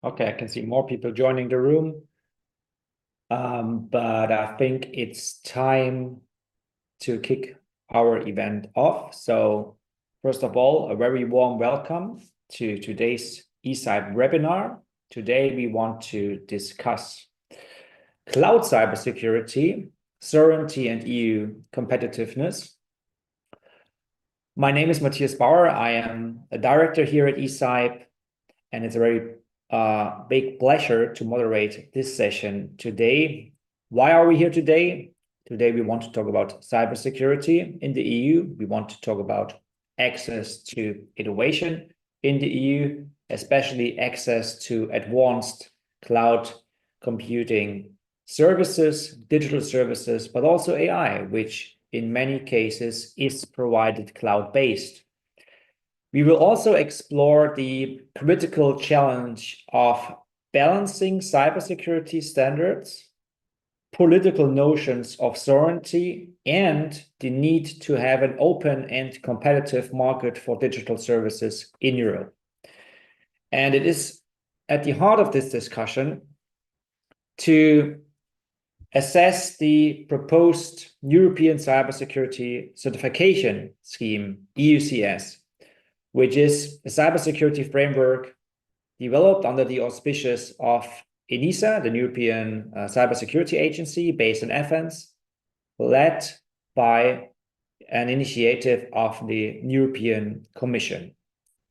Okay, I can see more people joining the room. But I think it's time to kick our event off. So first of all, a very warm welcome to today's ECIPE webinar. Today we want to discuss cloud cybersecurity, sovereignty and EU competitiveness. My name is Matthias Bauer. I am a director here at ECIPE, and it's a very big pleasure to moderate this session today. Why are we here today? Today we want to talk about cybersecurity in the EU. We want to talk about access to innovation in the EU, especially access to advanced cloud computing services, digital services, but also AI, which in many cases is provided cloud-based. We will also explore the critical challenge of balancing cybersecurity standards, political notions of sovereignty, and the need to have an open and competitive market for digital services in Europe. And it is at the heart of this discussion to assess the proposed European Cybersecurity Certification Scheme, EUCS, which is a cybersecurity framework developed under the auspices of ENISA, the European Cybersecurity Agency based in Athens, led by an initiative of the European Commission.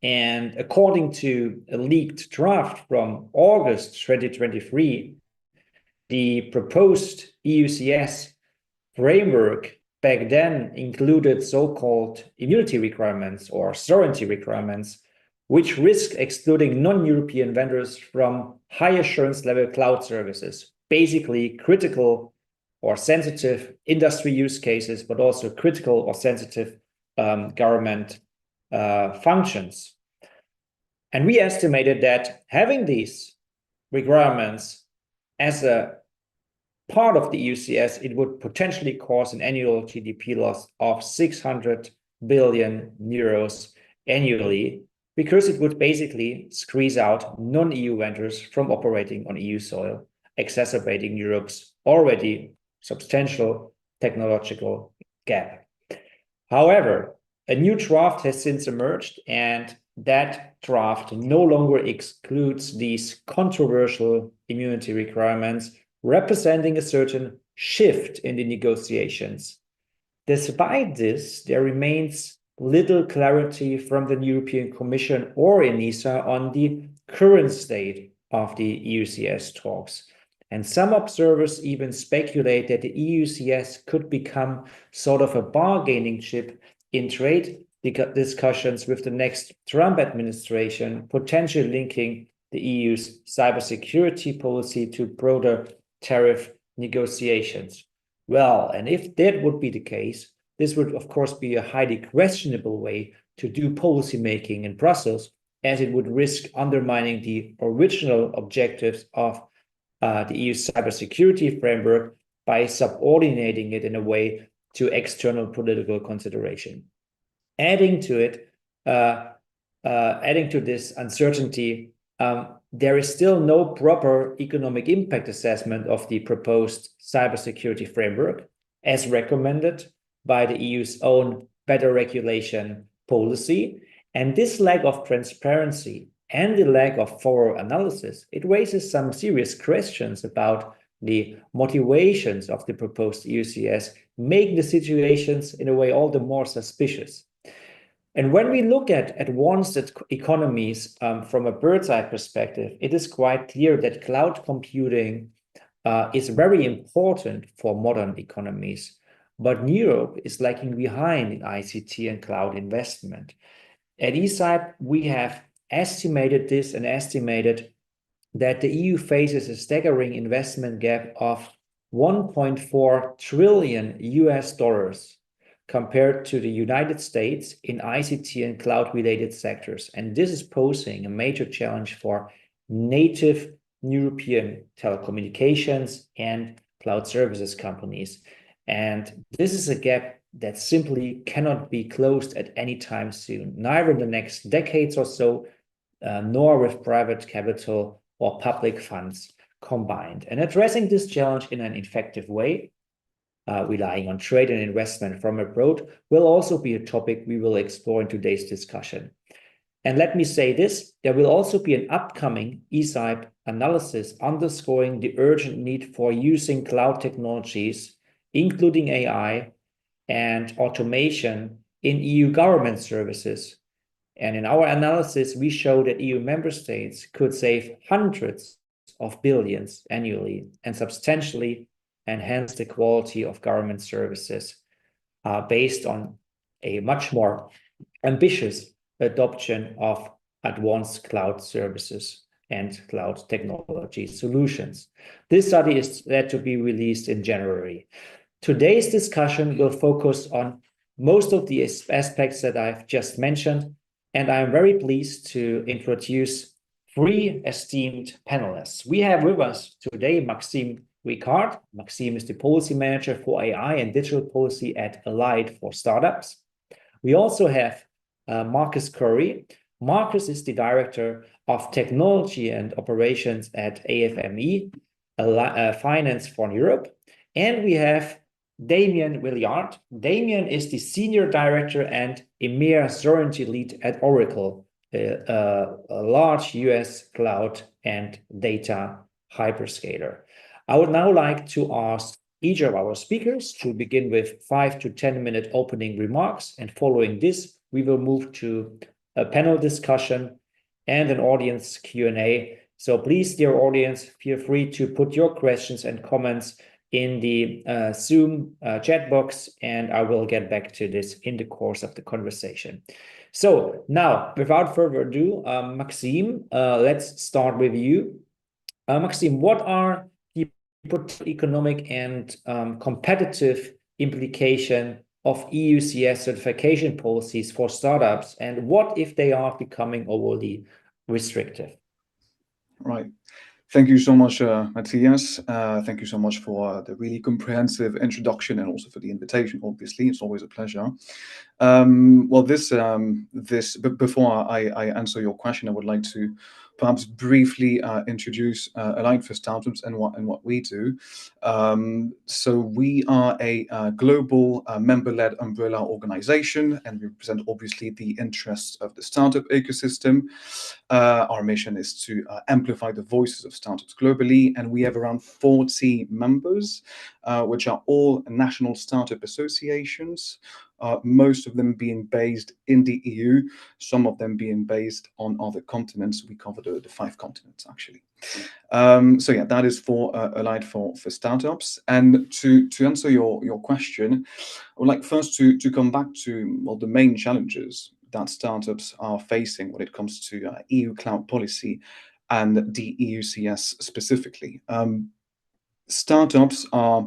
And according to a leaked draft from August 2023, the proposed EUCS framework back then included so-called immunity requirements or sovereignty requirements, which risk excluding non-European vendors from high assurance level cloud services, basically critical or sensitive industry use cases, but also critical or sensitive government functions. And we estimated that having these requirements as a part of the EUCS, it would potentially cause an annual GDP loss of 600 billion euros annually, because it would basically squeeze out non-EU vendors from operating on EU soil, exacerbating Europe's already substantial technological gap. However, a new draft has since emerged, and that draft no longer excludes these controversial immunity requirements, representing a certain shift in the negotiations. Despite this, there remains little clarity from the European Commission or ENISA on the current state of the EUCS talks. And some observers even speculate that the EUCS could become sort of a bargaining chip in trade discussions with the next Trump administration, potentially linking the EU's cybersecurity policy to broader tariff negotiations. Well, and if that would be the case, this would of course be a highly questionable way to do policymaking in Brussels, as it would risk undermining the original objectives of the EU cybersecurity framework by subordinating it in a way to external political consideration. Adding to this uncertainty, there is still no proper economic impact assessment of the proposed cybersecurity framework, as recommended by the EU's own better regulation policy. And this lack of transparency and the lack of thorough analysis, it raises some serious questions about the motivations of the proposed EUCS, making the situations in a way all the more suspicious. And when we look at advanced economies from a bird's eye perspective, it is quite clear that cloud computing is very important for modern economies. But Europe is lagging behind in ICT and cloud investment. At ECIPE, we have estimated this and estimated that the EU faces a staggering investment gap of 1.4 trillion US dollars compared to the United States in ICT and cloud-related sectors. And this is posing a major challenge for native European telecommunications and cloud services companies. And this is a gap that simply cannot be closed at any time soon, neither in the next decades or so, nor with private capital or public funds combined. And addressing this challenge in an effective way, relying on trade and investment from abroad, will also be a topic we will explore in today's discussion. And let me say this, there will also be an upcoming ECIPE analysis underscoring the urgent need for using cloud technologies, including AI and automation in EU government services. And in our analysis, we show that EU member states could save hundreds of billions annually and substantially enhance the quality of government services based on a much more ambitious adoption of advanced cloud services and cloud technology solutions. This study is set to be released in January. Today's discussion will focus on most of the aspects that I've just mentioned, and I'm very pleased to introduce three esteemed panelists. We have with us today Maxime Ricard. Maxime is the Policy Manager for AI and Digital Policy at Allied for Startups. We also have Marcus Curry. Marcus is the Director of Technology and Operations at AFME, Finance for Europe. And we have Damien Williard. Damien is the Senior Director and EMEA Sovereignty Lead at Oracle, a large US cloud and data hyperscaler. I would now like to ask each of our speakers to begin with 5 to 10 minute opening remarks, and following this, we will move to a panel discussion and an audience Q&A. So please, dear audience, feel free to put your questions and comments in the Zoom chat box, and I will get back to this in the course of the conversation. So now, without further ado, Maxime, let's start with you. Maxime, what are the economic and competitive implication of EUCS certification policies for startups, and what if they are becoming overly restrictive? Right. Thank you so much, Matthias. Thank you so much for the really comprehensive introduction and also for the invitation. Obviously, it's always a pleasure. Well, before I answer your question, I would like to perhaps briefly introduce Allied for Startups and what we do. So we are a global member-led umbrella organization, and we represent obviously the interests of the startup ecosystem. Our mission is to amplify the voices of startups globally, and we have around 40 members, which are all national startup associations, most of them being based in the EU, some of them being based on other continents. We cover the 5 continents, actually. So yeah, that is for Allied for Startups. And to answer your question, I would like first to come back to, well, the main challenges that startups are facing when it comes to EU cloud policy and the EUCS specifically. Startups are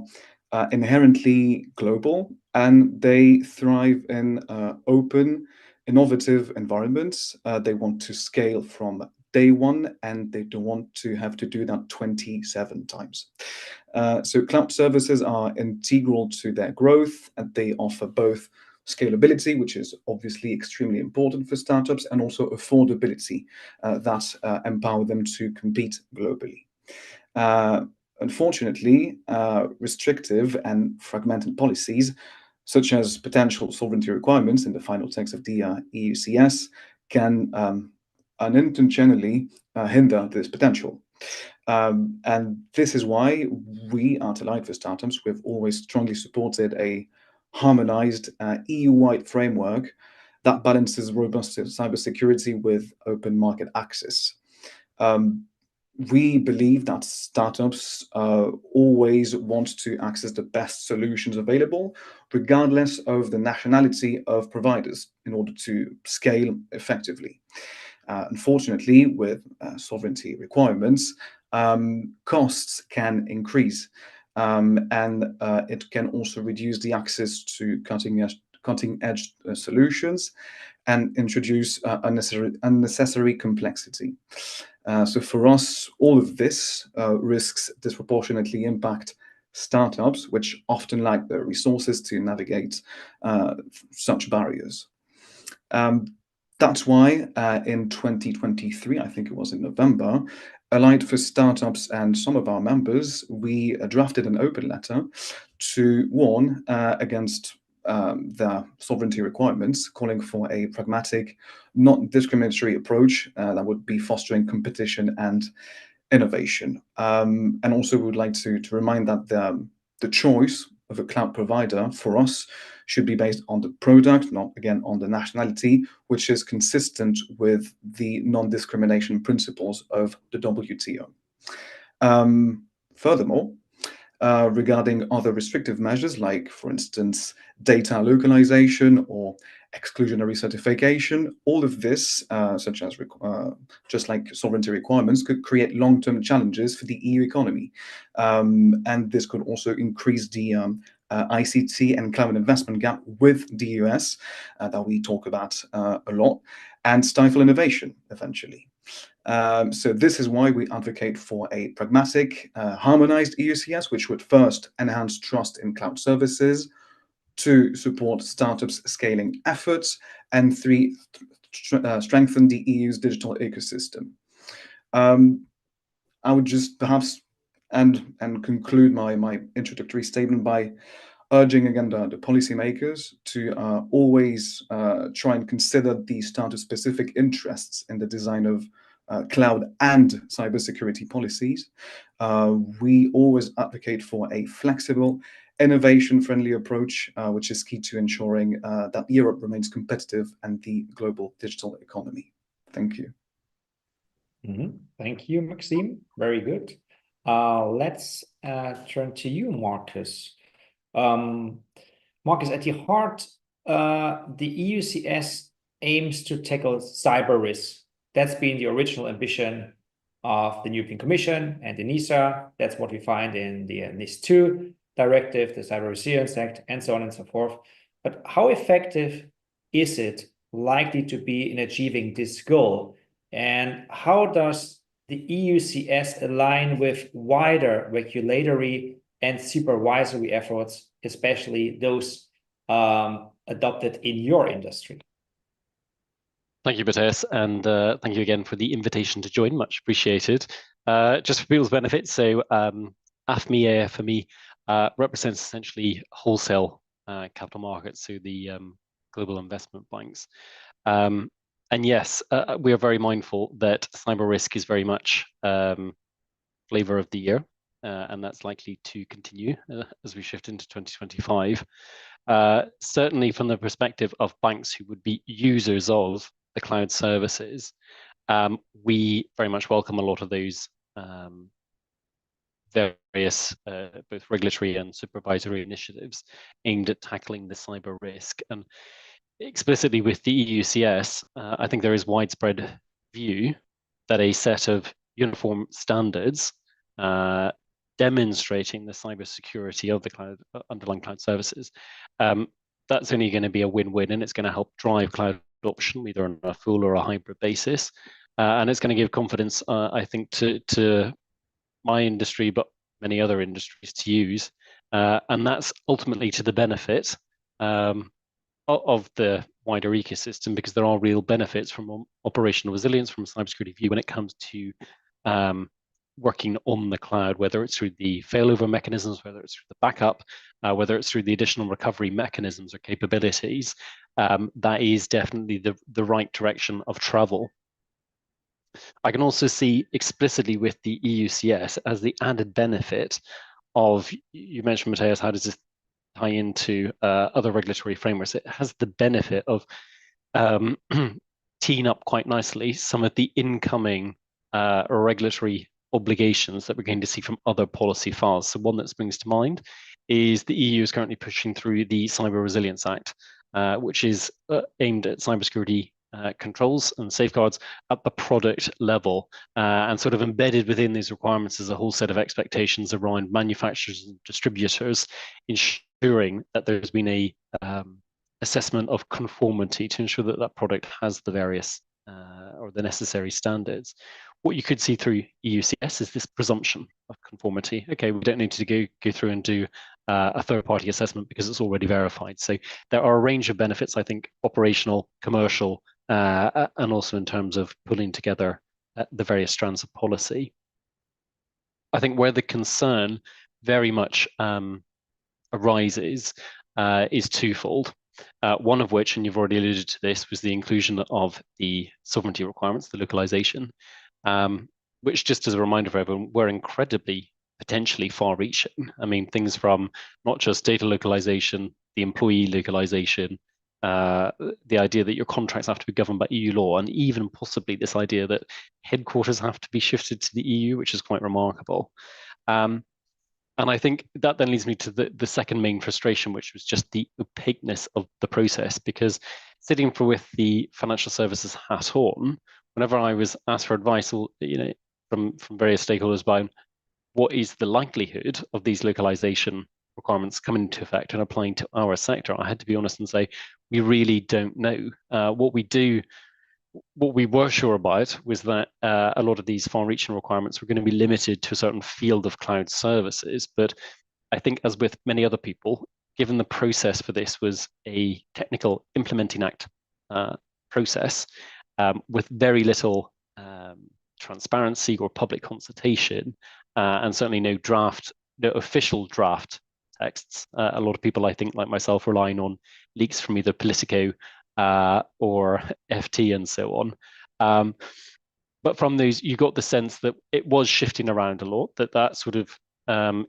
inherently global, and they thrive in open, innovative environments. They want to scale from day one, and they don't want to have to do that 27 times. So cloud services are integral to their growth, and they offer both scalability, which is obviously extremely important for startups, and also affordability that empower them to compete globally. Unfortunately, restrictive and fragmented policies, such as potential sovereignty requirements in the final text of the EUCS, can unintentionally hinder this potential. And this is why we at Allied for Startups, we've always strongly supported a harmonized EU-wide framework that balances robust cybersecurity with open market access. We believe that startups always want to access the best solutions available, regardless of the nationality of providers, in order to scale effectively. Unfortunately, with sovereignty requirements, costs can increase, and it can also reduce the access to cutting-edge solutions and introduce unnecessary complexity. So for us, all of this risks disproportionately impact startups, which often lack the resources to navigate such barriers. That's why in 2023, I think it was in November, Allied for Startups and some of our members, we drafted an open letter to warn against the sovereignty requirements, calling for a pragmatic, not discriminatory approach that would be fostering competition and innovation. And also, we would like to remind that the choice of a cloud provider for us should be based on the product, not again on the nationality, which is consistent with the non-discrimination principles of the WTO. Furthermore, regarding other restrictive measures, like, for instance, data localization or exclusionary certification, all of this, such as just like sovereignty requirements, could create long-term challenges for the EU economy. And this could also increase the ICT and climate investment gap with the US that we talk about a lot, and stifle innovation eventually. So this is why we advocate for a pragmatic, harmonized EUCS, which would first enhance trust in cloud services, two, support startups' scaling efforts, and three, strengthen the EU's digital ecosystem. I would just perhaps and conclude my introductory statement by urging again the policymakers to always try and consider the startup-specific interests in the design of cloud and cybersecurity policies. We always advocate for a flexible, innovation-friendly approach, which is key to ensuring that Europe remains competitive and the global digital economy. Thank you. Thank you, Maxime. Very good. Let's turn to you, Marcus. Marcus, at the heart, the EUCS aims to tackle cyber risks. That's been the original ambition of the European Commission and the NISA. That's what we find in the NIS2 directive, the Cyber Resilience Act, and so on and so forth. But how effective is it likely to be in achieving this goal? And how does the EUCS align with wider regulatory and supervisory efforts, especially those adopted in your industry? Thank you, Matthias, and thank you again for the invitation to join. Much appreciated. Just for people's benefit, so AFME represents essentially wholesale capital markets, so the global investment banks. And yes, we are very mindful that cyber risk is very much flavor of the year, and that's likely to continue as we shift into 2025. Certainly from the perspective of banks who would be users of the cloud services, we very much welcome a lot of those various both regulatory and supervisory initiatives aimed at tackling the cyber risk. And explicitly with the EUCS, I think there is widespread view that a set of uniform standards demonstrating the cybersecurity of the cloud underlying cloud services, that's only going to be a win-win, and it's going to help drive cloud adoption either on a full or a hybrid basis, and it's going to give confidence, I think, to my industry, but many other industries to use, and that's ultimately to the benefit of the wider ecosystem, because there are real benefits from operational resilience from a cybersecurity view when it comes to working on the cloud, whether it's through the failover mechanisms, whether it's through the backup, whether it's through the additional recovery mechanisms or capabilities. That is definitely the right direction of travel. I can also see explicitly with the EUCS as the added benefit of, you mentioned, Matthias, how does this tie into other regulatory frameworks? It has the benefit of teeing up quite nicely some of the incoming regulatory obligations that we're going to see from other policy files. So one that springs to mind is the EU is currently pushing through the Cyber Resilience Act, which is aimed at cybersecurity controls and safeguards at the product level, and sort of embedded within these requirements is a whole set of expectations around manufacturers and distributors, ensuring that there's been a assessment of conformity to ensure that that product has the various or the necessary standards. What you could see through EUCS is this presumption of conformity. Okay, we don't need to go through and do a third-party assessment because it's already verified. So there are a range of benefits, I think, operational, commercial, and also in terms of pulling together the various strands of policy. I think where the concern very much arises is twofold. One of which, and you've already alluded to this, was the inclusion of the sovereignty requirements, the localization, which, just as a reminder for everyone, were incredibly potentially far-reaching. I mean, things from not just data localization, the employee localization, the idea that your contracts have to be governed by EU law, and even possibly this idea that headquarters have to be shifted to the EU, which is quite remarkable. And I think that then leads me to the second main frustration, which was just the opaqueness of the process. Because sitting with the financial services hat on, whenever I was asked for advice, from various stakeholders about what is the likelihood of these localization requirements coming into effect and applying to our sector, I had to be honest and say, we really don't know. What we were sure about was that a lot of these far-reaching requirements were going to be limited to a certain field of cloud services. But I think, as with many other people, given the process for this was a technical implementing act process with very little transparency or public consultation, and certainly no official draft texts. A lot of people, I think, like myself, relying on leaks from either Politico or FT and so on. But from those, you got the sense that it was shifting around a lot, that sort of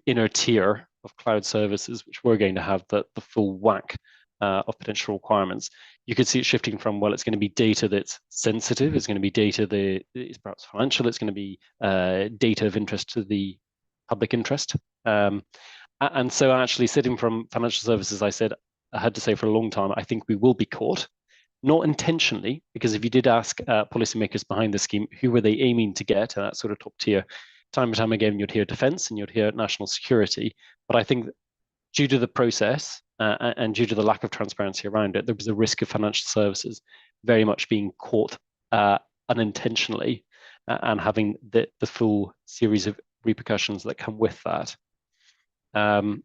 inner tier of cloud services, which were going to have the full whack of potential requirements. You could see it shifting from, well, it's going to be data that's sensitive, it's going to be data that is perhaps financial, it's going to be data of interest to the public interest. And so actually sitting from financial services, I had to say for a long time, I think we will be caught, not intentionally, because if you did ask policymakers behind the scheme, who were they aiming to get at that sort of top tier, time and time again, you'd hear defense and you'd hear national security. But I think due to the process and due to the lack of transparency around it, there was a risk of financial services very much being caught unintentionally and having the full series of repercussions that come with that. And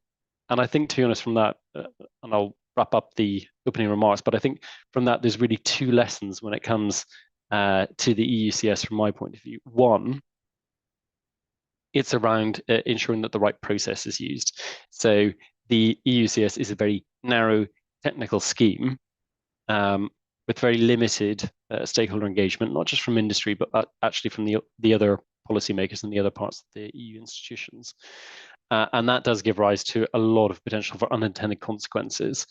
I think, to be honest, from that, and I'll wrap up the opening remarks, but I think from that, there's really two lessons when it comes to the EUCS from my point of view. One, it's around ensuring that the right process is used. So the EUCS is a very narrow technical scheme with very limited stakeholder engagement, not just from industry, but actually from the other policymakers and the other parts of the EU institutions. And that does give rise to a lot of potential for unintended consequences,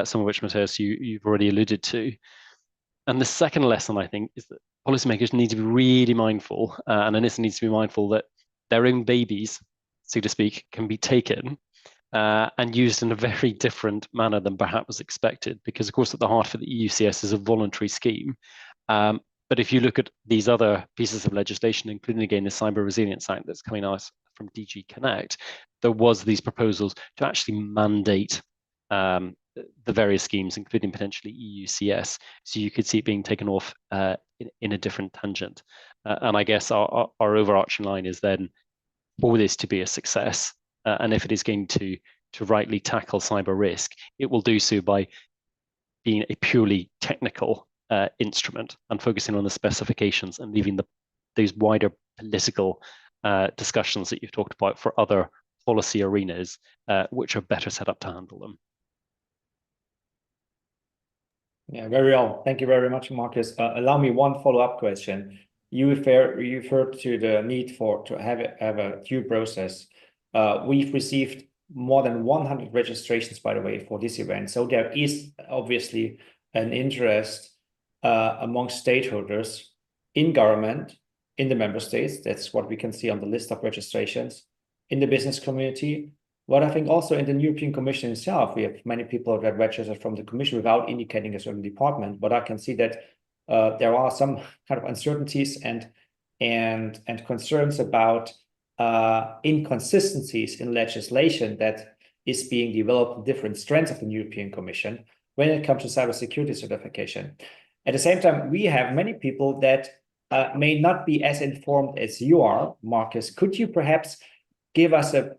some of which, Matthias, you've already alluded to. And the second lesson, I think, is that policymakers need to be really mindful, and NIST needs to be mindful that their own babies, so to speak, can be taken and used in a very different manner than perhaps was expected. Because, of course, at the heart of the EUCS is a voluntary scheme. But if you look at these other pieces of legislation, including, again, the Cyber Resilience Act that's coming out from DG Connect, there was these proposals to actually mandate the various schemes, including potentially EUCS, so you could see it being taken off in a different tangent. And I guess our overarching line is then for this to be a success, and if it is going to rightly tackle cyber risk, it will do so by being a purely technical instrument and focusing on the specifications and leaving those wider political discussions that you've talked about for other policy arenas, which are better set up to handle them. Yeah, very well. Thank you very much, Marcus. Allow me one follow-up question. You referred to the need to have a due process. We've received more than 100 registrations, by the way, for this event. So there is obviously an interest among stakeholders in government, in the member states. That's what we can see on the list of registrations, in the business community. But I think also in the European Commission itself, we have many people that registered from the Commission without indicating a certain department. But I can see that there are some kind of uncertainties and concerns about inconsistencies in legislation that is being developed in different strands of the European Commission when it comes to cybersecurity certification. At the same time, we have many people that may not be as informed as you are, Marcus. Could you perhaps give us a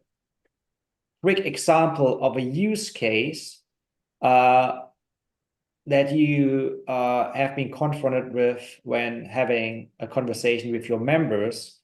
quick example of a use case that you have been confronted with when having a conversation with your members,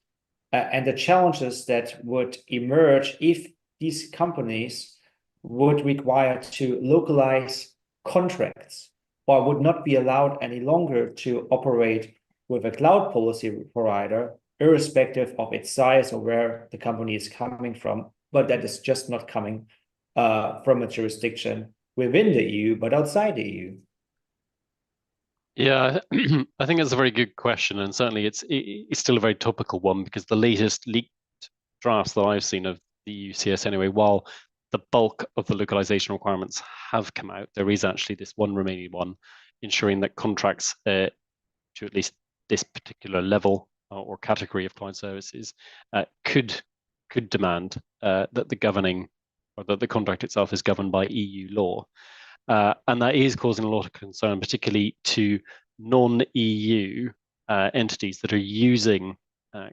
and the challenges that would emerge if these companies would require to localize contracts or would not be allowed any longer to operate with a cloud policy provider, irrespective of its size or where the company is coming from, but that is just not coming from a jurisdiction within the EU, but outside the EU? Yeah, I think that's a very good question, and certainly it's still a very topical one, because the latest leaked drafts that I've seen of the EUCS anyway, while the bulk of the localization requirements have come out, there is actually this one remaining one, ensuring that contracts to at least this particular level or category of client services could demand that the governing, or that the contract itself is governed by EU law. And that is causing a lot of concern, particularly to non-EU entities that are using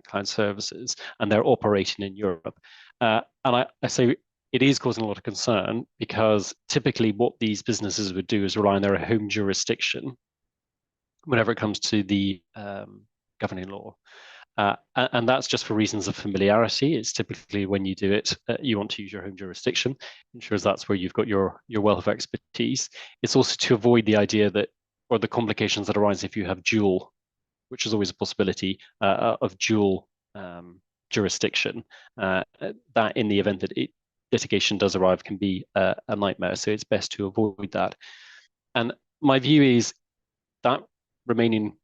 cloud services and they're operating in Europe. And I say it is causing a lot of concern because typically what these businesses would do is rely on their home jurisdiction whenever it comes to the governing law. And that's just for reasons of familiarity. It's typically when you do it, you want to use your home jurisdiction, ensures that's where you've got your wealth of expertise. It's also to avoid the idea that, or the complications that arise if you have dual, which is always a possibility of dual jurisdiction, that in the event that litigation does arrive can be a nightmare. So it's best to avoid that. And my view is that remaining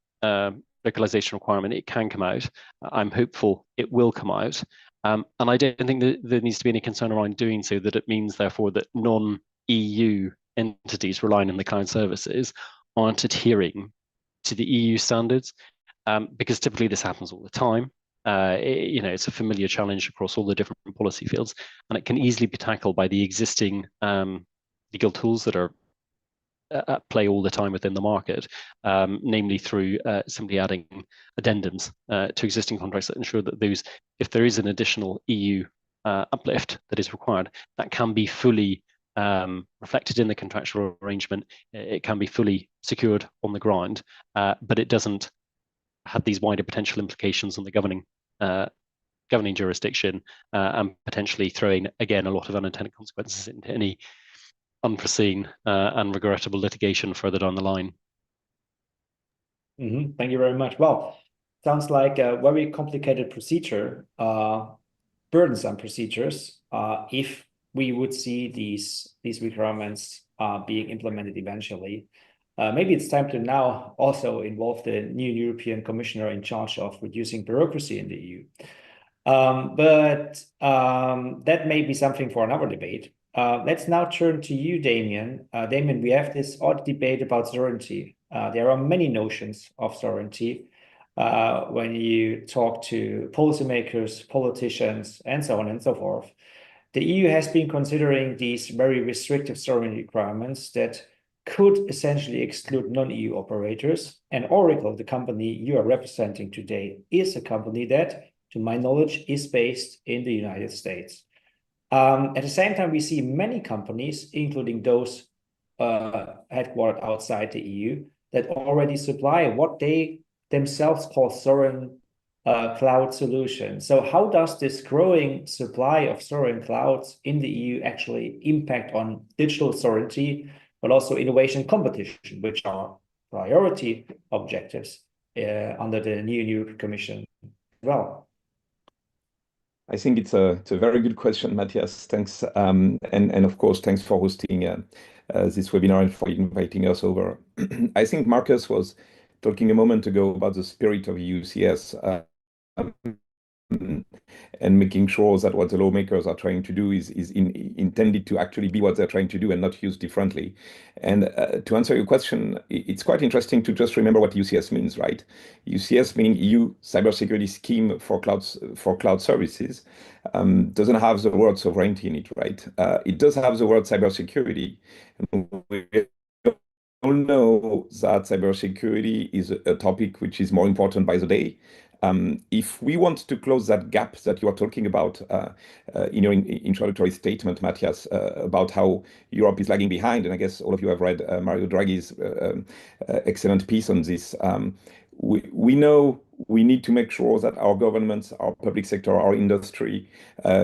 localization requirement, it can come out. I'm hopeful it will come out. And I don't think that there needs to be any concern around doing so, that it means, therefore, that non-EU entities relying on the cloud services aren't adhering to the EU standards, because typically this happens all the time. It's a familiar challenge across all the different policy fields, and it can easily be tackled by the existing legal tools that are at play all the time within the market, namely through simply adding addendums to existing contracts that ensure that those, if there is an additional EU uplift that is required, that can be fully reflected in the contractual arrangement. It can be fully secured on the ground, but it doesn't have these wider potential implications on the governing jurisdiction, and potentially throwing, again, a lot of unintended consequences into any unforeseen and regrettable litigation further down the line. Thank you very much. Well, sounds like a very complicated procedure, burdensome procedures, if we would see these requirements being implemented eventually. Maybe it's time to now also involve the new European Commissioner in charge of reducing bureaucracy in the EU. But that may be something for another debate. Let's now turn to you, Damien. Damien, we have this odd debate about sovereignty. There are many notions of sovereignty when you talk to policymakers, politicians, and so on and so forth. The EU has been considering these very restrictive sovereignty requirements that could essentially exclude non-EU operators. And Oracle, the company you are representing today, is a company that, to my knowledge, is based in the United States. At the same time, we see many companies, including those headquartered outside the EU, that already supply what they themselves call sovereign cloud solutions. So how does this growing supply of sovereign clouds in the EU actually impact on digital sovereignty, but also innovation and competition, which are priority objectives under the new European Commission as well? I think it's a very good question, Matthias. Thanks. And of course, thanks for hosting this webinar and for inviting us over. I think Marcus was talking a moment ago about the spirit of EUCS and making sure that what the lawmakers are trying to do is intended to actually be what they're trying to do and not used differently. And to answer your question, it's quite interesting to just remember what EUCS means, right? EUCS meaning EU Cybersecurity Scheme for cloud services doesn't have the word sovereignty in it, right? It does have the word cybersecurity. And we all know that cybersecurity is a topic which is more important by the day. If we want to close that gap that you are talking about in your introductory statement, Matthias, about how Europe is lagging behind, and I guess all of you have read Mario Draghi's excellent piece on this, we know we need to make sure that our governments, our public sector, our industry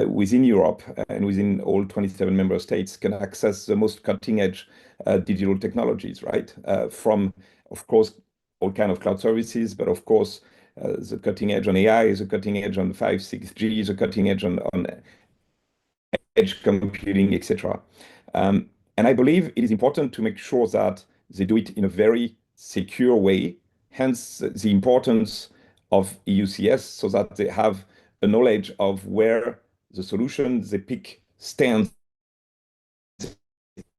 within Europe and within all 27 member states can access the most cutting edge digital technologies, right? From, of course, all kind of cloud services, but of course, the cutting edge on AI, the cutting edge on 5, 6G, the cutting edge on edge computing, etc. And I believe it is important to make sure that they do it in a very secure way, hence the importance of EUCS, so that they have a knowledge of where the solution they pick stands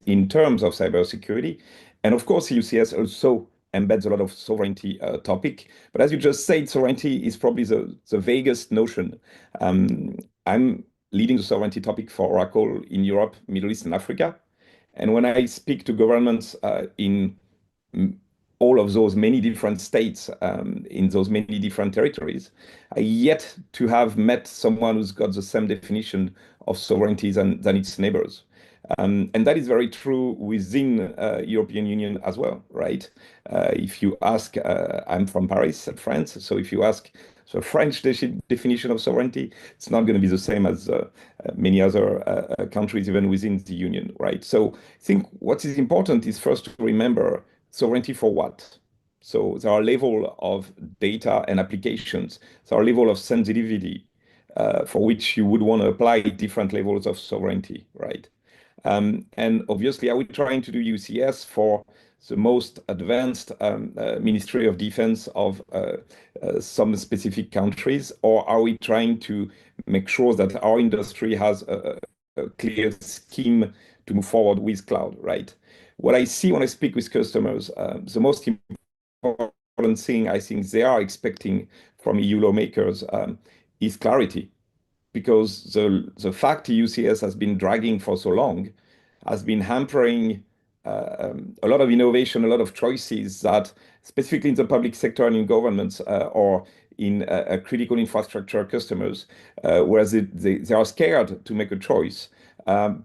in terms of cybersecurity. And of course, EUCS also embeds a lot of sovereignty topic. But as you just said, sovereignty is probably the vaguest notion. I'm leading the sovereignty topic for Oracle in Europe, Middle East, and Africa. And when I speak to governments in all of those many different states, in those many different territories, I yet to have met someone who's got the same definition of sovereignty than its neighbors. And that is very true within European Union as well, right? If you ask, I'm from Paris, France, so if you ask the French definition of sovereignty, it's not going to be the same as many other countries, even within the Union, right? So I think what is important is first to remember sovereignty for what? So there are level of data and applications, there are level of sensitivity for which you would want to apply different levels of sovereignty, right? And obviously, are we trying to do EUCS for the most advanced Ministry of Defense of some specific countries, or are we trying to make sure that our industry has a clear scheme to move forward with cloud, right? What I see when I speak with customers, the most important thing I think they are expecting from EU lawmakers is clarity. Because the fact EUCS has been dragging for so long has been hampering a lot of innovation, a lot of choices that specifically in the public sector and in governments or in critical infrastructure customers, where they are scared to make a choice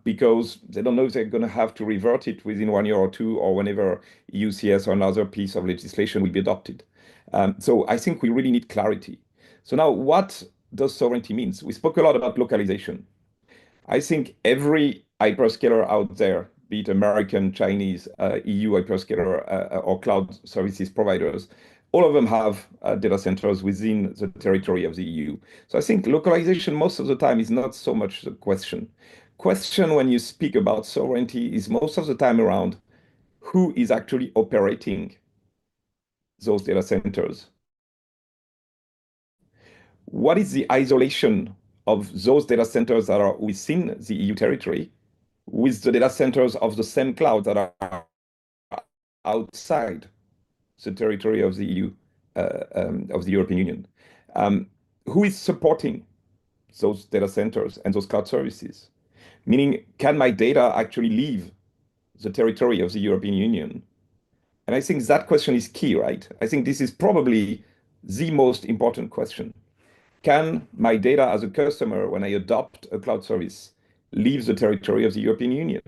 because they don't know if they're going to have to revert it within 1 year or two or whenever EUCS or another piece of legislation will be adopted. So I think we really need clarity. So now what does sovereignty means? We spoke a lot about localization. I think every hyperscaler out there, be it American, Chinese, EU hyperscaler, or cloud services providers, all of them have data centers within the territory of the EU. So I think localization most of the time is not so much the question. Question when you speak about sovereignty is most of the time around who is actually operating those data centers. What is the isolation of those data centers that are within the EU territory with the data centers of the same cloud that are outside the territory of the EU, of the European Union? Who is supporting those data centers and those cloud services? Meaning, can my data actually leave the territory of the European Union? And I think that question is key, right? I think this is probably the most important question. Can my data as a customer, when I adopt a cloud service, leave the territory of the European Union?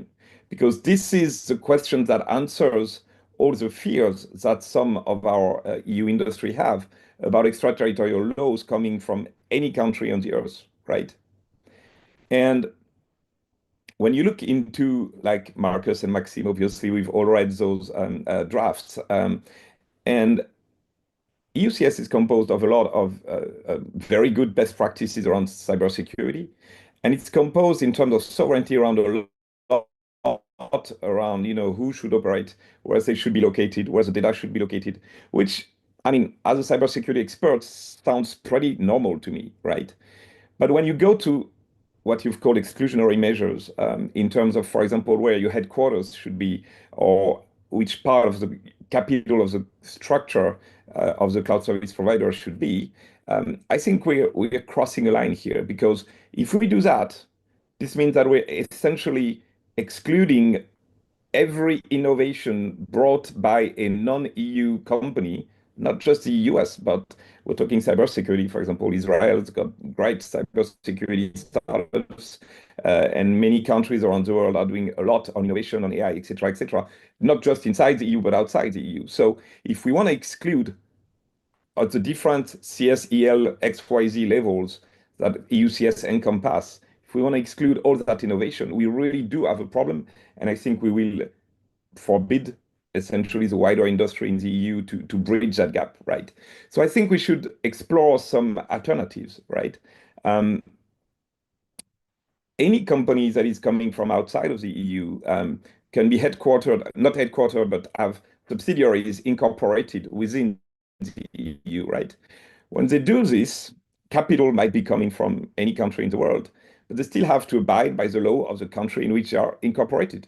Because this is the question that answers all the fears that some of our EU industry have about extraterritorial laws coming from any country on the earth, right? And when you look into, like Marcus and Maxime, obviously we've all read those drafts, and EUCS is composed of a lot of very good best practices around cybersecurity, and it's composed in terms of sovereignty around a lot around, you know, who should operate, where they should be located, where the data should be located, which, I mean, as a cybersecurity expert, sounds pretty normal to me, right? But when you go to what you've called exclusionary measures in terms of, for example, where your headquarters should be or which part of the capital of the structure of the cloud service provider should be, I think we're crossing a line here, because if we do that, this means that we're essentially excluding every innovation brought by a non-EU company not just the US, but we're talking cybersecurity. For example, Israel's got great cybersecurity startups, and many countries around the world are doing a lot on innovation, on AI, et cetera, not just inside the EU, but outside the EU. So if we want to exclude at the different CSEL, XYZ levels that EUCS encompass, if we want to exclude all that innovation, we really do have a problem. And I think we will forbid essentially the wider industry in the EU to bridge that gap, right? So I think we should explore some alternatives, right? Any company that is coming from outside of the EU can be headquartered, not headquartered, but have subsidiaries incorporated within the EU, right? When they do this, capital might be coming from any country in the world, but they still have to abide by the law of the country in which they are incorporated.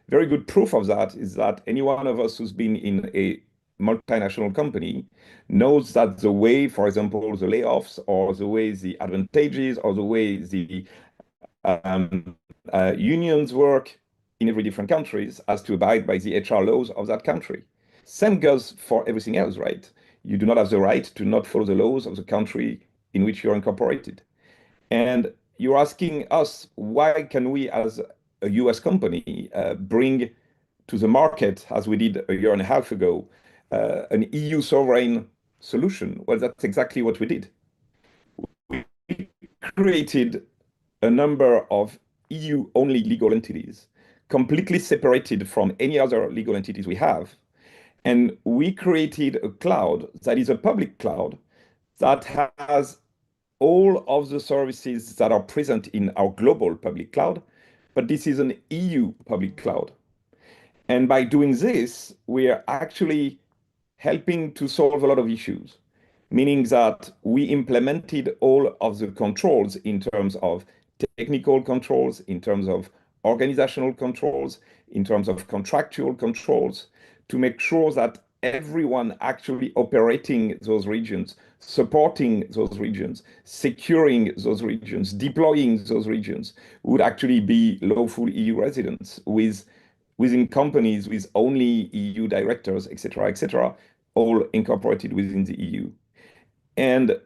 Very good proof of that is that any one of us who's been in a multinational company knows that the way, for example, the layoffs or the way the advantages or the way the unions work in every different countries has to abide by the HR laws of that country. Same goes for everything else, right? You do not have the right to not follow the laws of the country in which you're incorporated. And you're asking us, why can we as a US company bring to the market, as we did a year and a half ago, an EU sovereign solution? Well, that's exactly what we did. We created a number of EU-only legal entities, completely separated from any other legal entities we have. And we created a cloud that is a public cloud that has all of the services that are present in our global public cloud, but this is an EU public cloud. And by doing this, we are actually helping to solve a lot of issues, meaning that we implemented all of the controls in terms of technical controls, in terms of organizational controls, in terms of contractual controls, to make sure that everyone actually operating those regions, supporting those regions, securing those regions, deploying those regions would actually be lawful EU residents within companies with only EU directors, et cetera, all incorporated within the EU. And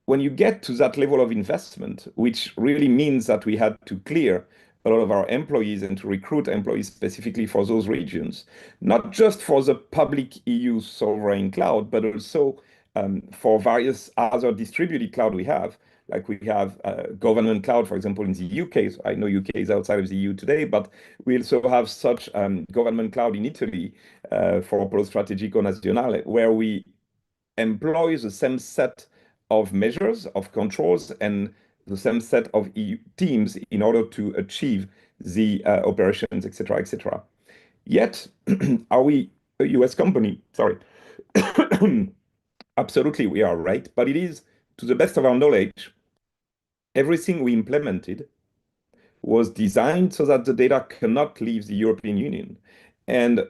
when you get to that level of investment, which really means that we had to clear a lot of our employees and to recruit employees specifically for those regions, not just for the public EU sovereign cloud, but also for various other distributed cloud we have, like we have government cloud, for example, in the UK. So I know UK is outside of the EU today, but we also have such government cloud in Italy for Polo Strategico Nazionale, where we employ the same set of measures, of controls, and the same set of EU teams in order to achieve the operations, et cetera. Yet, are we a US company? Sorry. Absolutely, we are, right? But it is, to the best of our knowledge, everything we implemented was designed so that the data cannot leave the European Union. And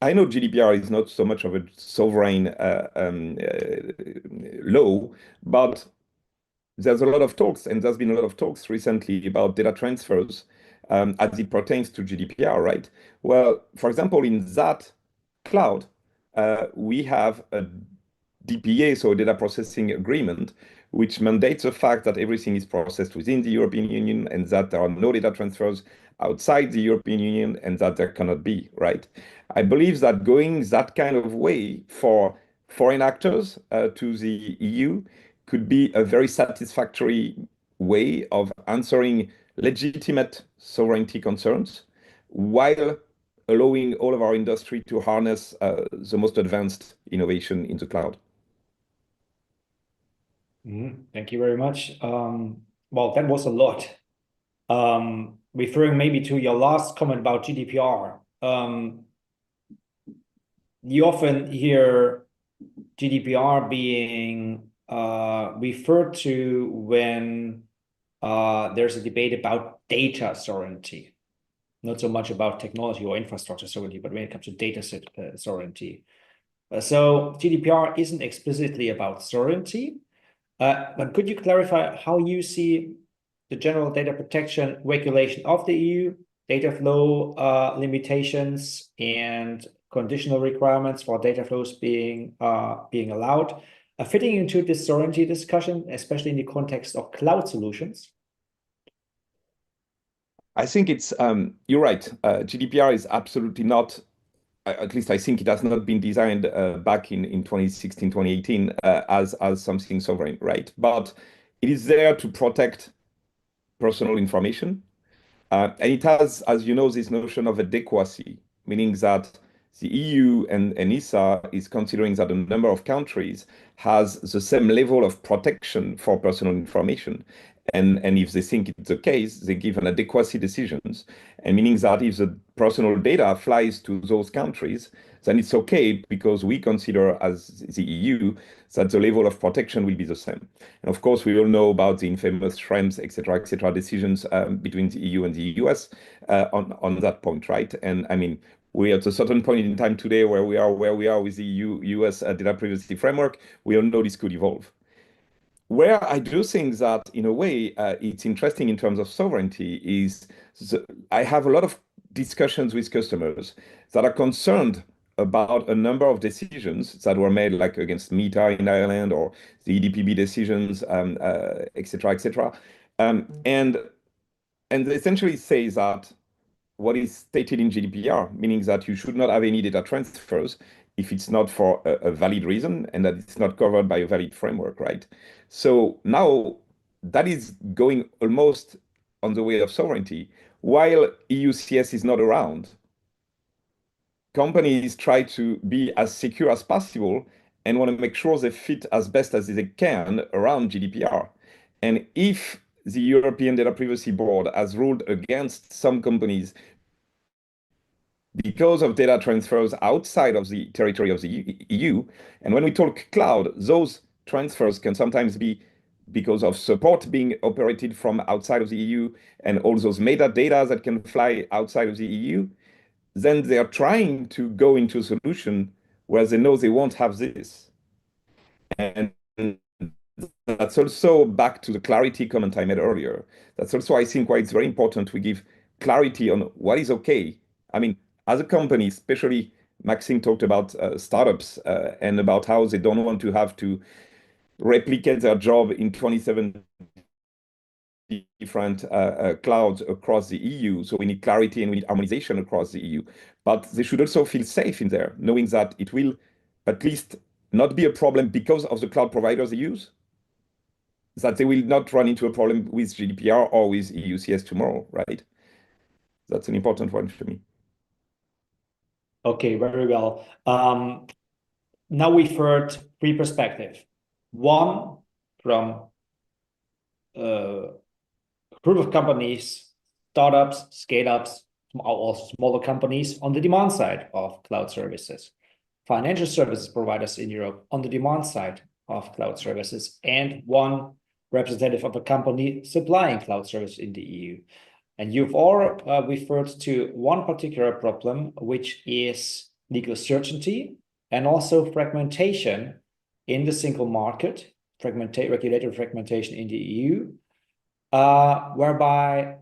I know GDPR is not so much of a sovereign law, but there's a lot of talks, and there's been a lot of talks recently about data transfers as it pertains to GDPR, right? Well, for example, in that cloud, we have a DPA, so a data processing agreement, which mandates the fact that everything is processed within the European Union and that there are no data transfers outside the European Union and that there cannot be, right? I believe that going that kind of way for foreign actors to the EU could be a very satisfactory way of answering legitimate sovereignty concerns while allowing all of our industry to harness the most advanced innovation in the cloud. Thank you very much. Well, that was a lot. Referring maybe to your last comment about GDPR, you often hear GDPR being referred to when there's a debate about data sovereignty, not so much about technology or infrastructure sovereignty, but when it comes to data set sovereignty. So GDPR isn't explicitly about sovereignty, but could you clarify how you see the general data protection regulation of the EU, data flow limitations, and conditional requirements for data flows being allowed, fitting into this sovereignty discussion, especially in the context of cloud solutions? I think it's you're right. GDPR is absolutely not, at least I think it has not been designed back in 2016, 2018 as something sovereign, right? But it is there to protect personal information. And it has, as you know, this notion of adequacy, meaning that the EU and ESA is considering that a number of countries has the same level of protection for personal information. And if they think it's the case, they give an adequacy decisions. And meaning that if the personal data flies to those countries, then it's okay because we consider as the EU that the level of protection will be the same. And of course, we all know about the infamous Schrems, et cetera, decisions between the EU and the US on that point, right? And I mean, we're at a certain point in time today where we are with the US data privacy framework. We all know this could evolve. Where I do think that, in a way, it's interesting in terms of sovereignty is I have a lot of discussions with customers that are concerned about a number of decisions that were made, like against Meta in Ireland or the EDPB decisions, et cetera, et cetera. And they essentially say that what is stated in GDPR, meaning that you should not have any data transfers if it's not for a valid reason and that it's not covered by a valid framework, right? So now that is going almost on the way of sovereignty. While EUCS is not around, companies try to be as secure as possible and want to make sure they fit as best as they can around GDPR. And if the European Data Privacy Board has ruled against some companies because of data transfers outside of the territory of the EU. And when we talk cloud, those transfers can sometimes be because of support being operated from outside of the EU and all those metadata that can fly outside of the EU. Then they are trying to go into a solution where they know they won't have this. And that's also back to the clarity comment I made earlier. That's also, I think, why it's very important we give clarity on what is okay. I mean, as a company, especially Maxime talked about startups and about how they don't want to have to replicate their job in 27 different clouds across the EU. So we need clarity and we need harmonization across the EU. But they should also feel safe in there, knowing that it will at least not be a problem because of the cloud providers they use, that they will not run into a problem with GDPR or with EUCS tomorrow, right? That's an important one for me. Okay, very well. Now we've heard three perspectives. One from a group of companies, startups, scale-ups, or smaller companies on the demand side of cloud services, financial services providers in Europe on the demand side of cloud services, and one representative of a company supplying cloud service in the EU. And you've all referred to one particular problem, which is legal certainty and also fragmentation in the single market, regulatory fragmentation in the EU, whereby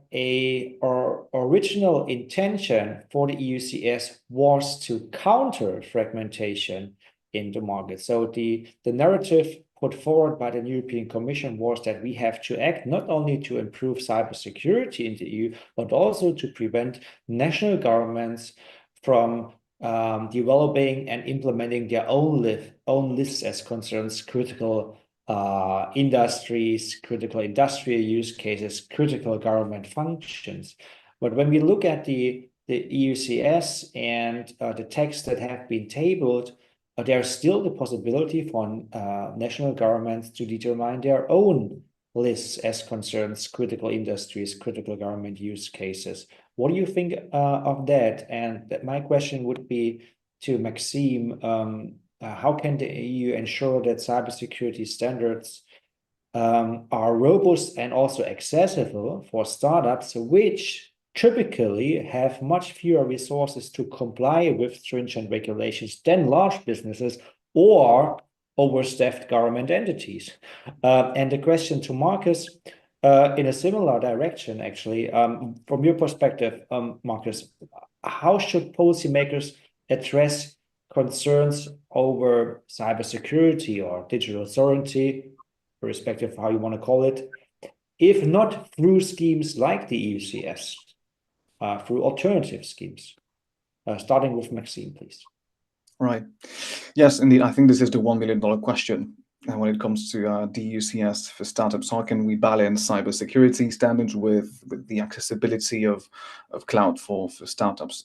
our original intention for the EUCS was to counter fragmentation in the market. So the narrative put forward by the European Commission was that we have to act not only to improve cybersecurity in the EU, but also to prevent national governments from developing and implementing their own lists as concerns critical industries, critical industrial use cases, critical government functions. But when we look at the EUCS and the texts that have been tabled, there's still the possibility for national governments to determine their own lists as concerns critical industries, critical government use cases. What do you think of that? And my question would be to Maxime, how can the EU ensure that cybersecurity standards are robust and also accessible for startups, which typically have much fewer resources to comply with stringent regulations than large businesses or overstaffed government entities? And the question to Marcus, in a similar direction, actually, from your perspective, Marcus, how should policymakers address concerns over cybersecurity or digital sovereignty, irrespective of how you want to call it, if not through schemes like the EUCS, through alternative schemes? Starting with Maxime, please. Right. Yes, indeed. I think this is the $1 million question. And when it comes to EUCS for startups, how can we balance cybersecurity standards with the accessibility of cloud for startups?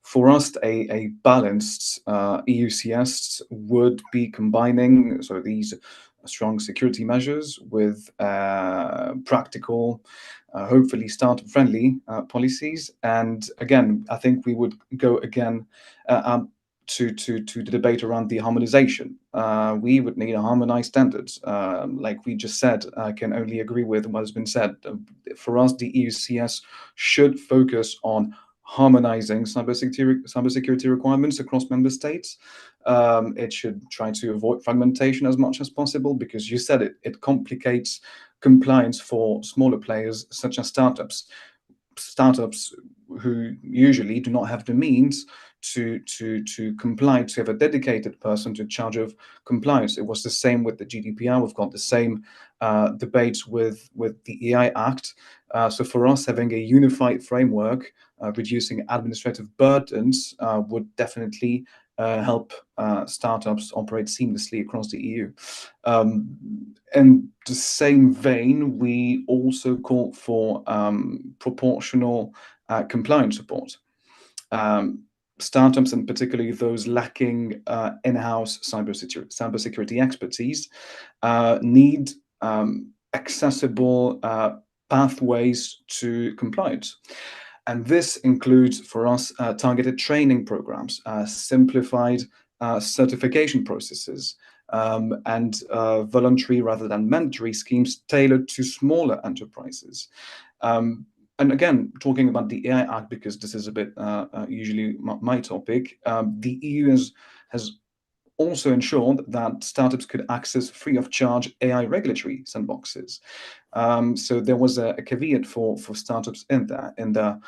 For us, a balanced EUCS would be combining these strong security measures with practical, hopefully startup-friendly policies. And again, I think we would go again to the debate around the harmonization. We would need a harmonized standards. Like we just said, I can only agree with what has been said. For us, the EUCS should focus on harmonizing cybersecurity requirements across member states. It should try to avoid fragmentation as much as possible, because you said it complicates compliance for smaller players such as startups who usually do not have the means to comply, to have a dedicated person in charge of compliance. It was the same with the GDPR. We've got the same debates with the AI Act. So for us, having a unified framework, reducing administrative burdens would definitely help startups operate seamlessly across the EU. In the same vein, we also call for proportional compliance support. Startups, and particularly those lacking in-house cybersecurity expertise, need accessible pathways to compliance. And this includes, for us, targeted training programs, simplified certification processes, and voluntary rather than mandatory schemes tailored to smaller enterprises. And again, talking about the AI Act, because this is a bit usually my topic, the EU has also ensured that startups could access free of charge AI regulatory sandboxes. So there was a caveat for startups in the